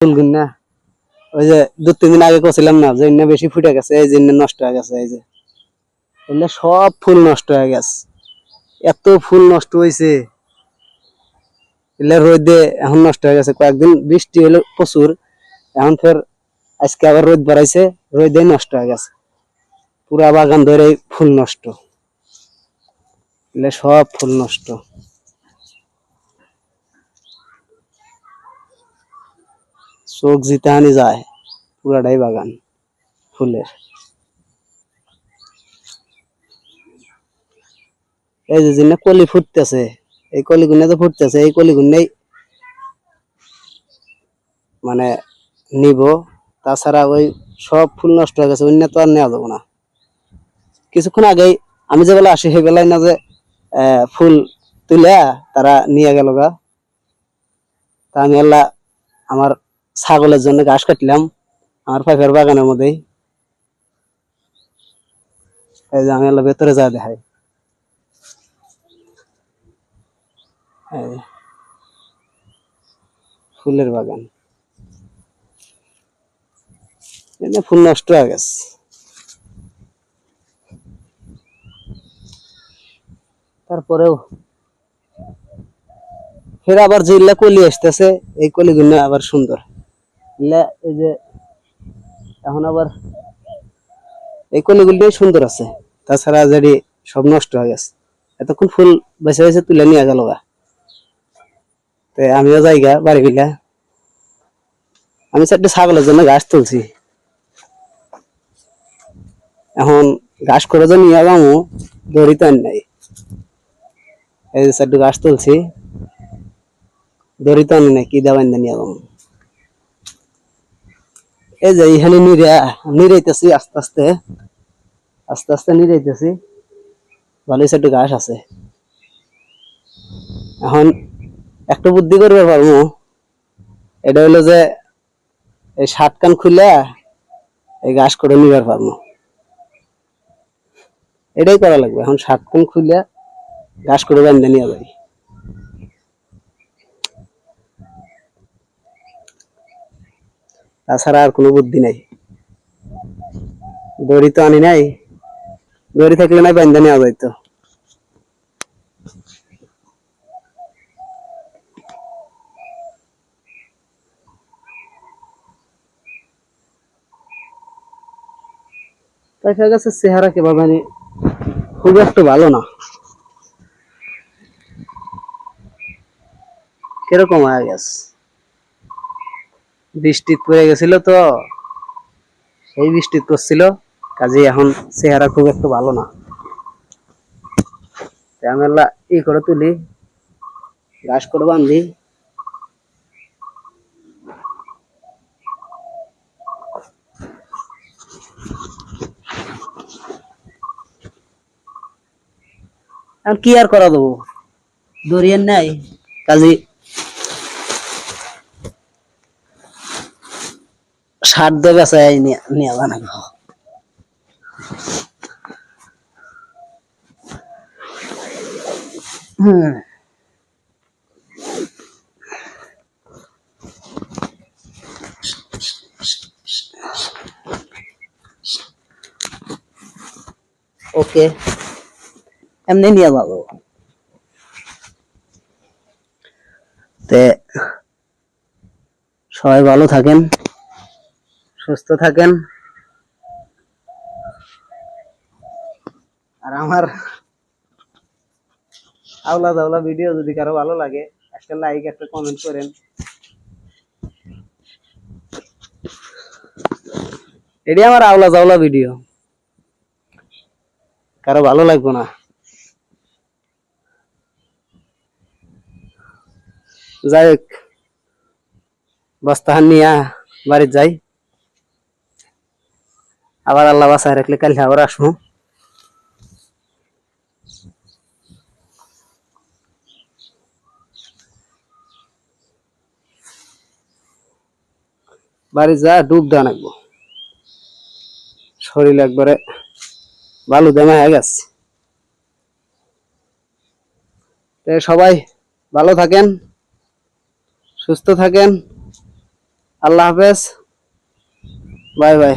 ফুলগুন না ওই যে 2-3 দিন আগে কছিলাম না যে ইন্না বেশি ফুটে গেছে, এই যে ইন্না নষ্ট হয়ে গেছে, এই যে এগুলা সব ফুল নষ্ট হয়ে গেছে। এত ফুল নষ্ট হয়েছে, এগুলা রোদে এখন নষ্ট হয়ে গেছে। কয়েকদিন বৃষ্টি হলো প্রচুর, এখন ফের আজকে আবার রোদ বাড়াইছে, রোদে নষ্ট হয়ে গেছে। পুরা বাগান ধরে ফুল নষ্ট, এগুলা সব ফুল নষ্ট। চোখ জিতানি যায়, পুরাটাই বাগান ফুলের। এই যে জিন্না কলি ফুটতেছে, এই কলিগুনে তো ফুটতেছে, এই কলিগুনেই মানে নিব। তাছাড়া ওই সব ফুল নষ্ট হয়ে গেছে, অন্য তো আর নেওয়া যাবো না। কিছুক্ষণ আগেই আমি যে বেলা আসি সেই বেলায় না যে ফুল তুলে তারা নিয়ে গেল গা। তা আমি আল্লাহ আমার ছাগলের জন্য ঘাস কাটলাম আমার পাইপের বাগানের মধ্যেই। এই যে আমি আল্লাহ ভেতরে যা দেখাই, ফুলের বাগান, ফুল নষ্ট হয়ে গেছে। তারপরেও ফের আবার যেগুলা কলি আসতেছে, এই কলিগুলো আবার সুন্দর। এই যে এখন আবার এই কলিগুলোই সুন্দর আছে, তাছাড়া যদি সব নষ্ট হয়ে গেছে। এতক্ষণ ফুল বেছে বেছে তুলে নিয়ে গেল গা। আমিও যাইগা বাড়ি গিলা, আমি চারটে ছাগলের জন্য ঘাস তুলছি। এখন ঘাস করে যে নিয়ে যাবো, দড়ি তো নাই। এই যে চারটে ঘাস তুলছি, দড়ি তো আনি নাই, কি দেওয়া নিয়ে যাবো। এই যে এখানে নিরাইতেছি আস্তে আস্তে আস্তে আস্তে নিরাইতেছি। ভালোই চারটে ঘাস আছে। এখন একটা বুদ্ধি করবে পারবো, এটা হলো যে এই শার্ট কান খুলে এই ঘাস করে নিবার পারবো, এটাই করা লাগবে। এখন শার্ট কান খুলে ঘাস করে বান্ধে নিয়ে যাই। তাছাড়া আর কোনো বুদ্ধি নাই। দড়ি তো আনি নাই, দড়ি থাকলে নাই বান্ধে নেওয়া যাইতো। দেখা গেছে চেহারা কেবা মানে খুব একটা ভালো না, কিরকম হয়ে গেছে। বৃষ্টি পড়ে গেছিল তো, সেই বৃষ্টি পড়ছিল, কাজে এখন চেহারা খুব একটা ভালো না। আমি ই করে তুলি, ঘাস করে বান্ধি। কি আর করা দেবো, দড়িয়ার নাই, কাজে সার দিয়ে বেচায় নিয়ে বানাবো। ওকে, এমনি নিয়ে যাবো। সবাই ভালো থাকেন, সুস্থ থাকেন। আর আমার আওলা দাওলা ভিডিও যদি কারো ভালো লাগে, একটা লাইক একটা কমেন্ট করেন। এটি আমার আওলা জাওলা ভিডিও, কারো ভালো লাগবে না। যাই হোক, বস্তাহান নিয়ে বাড়ি যাই। আবার আল্লাহ বাসায় রাখলে কাল আবার আসবো। বাড়ি যা ডুব দেওয়া লাগবো, শরীর একবারে বালু দেমা হয়ে গেছে। সবাই ভালো থাকেন, সুস্থ থাকেন। আল্লাহ হাফেজ, বাই বাই।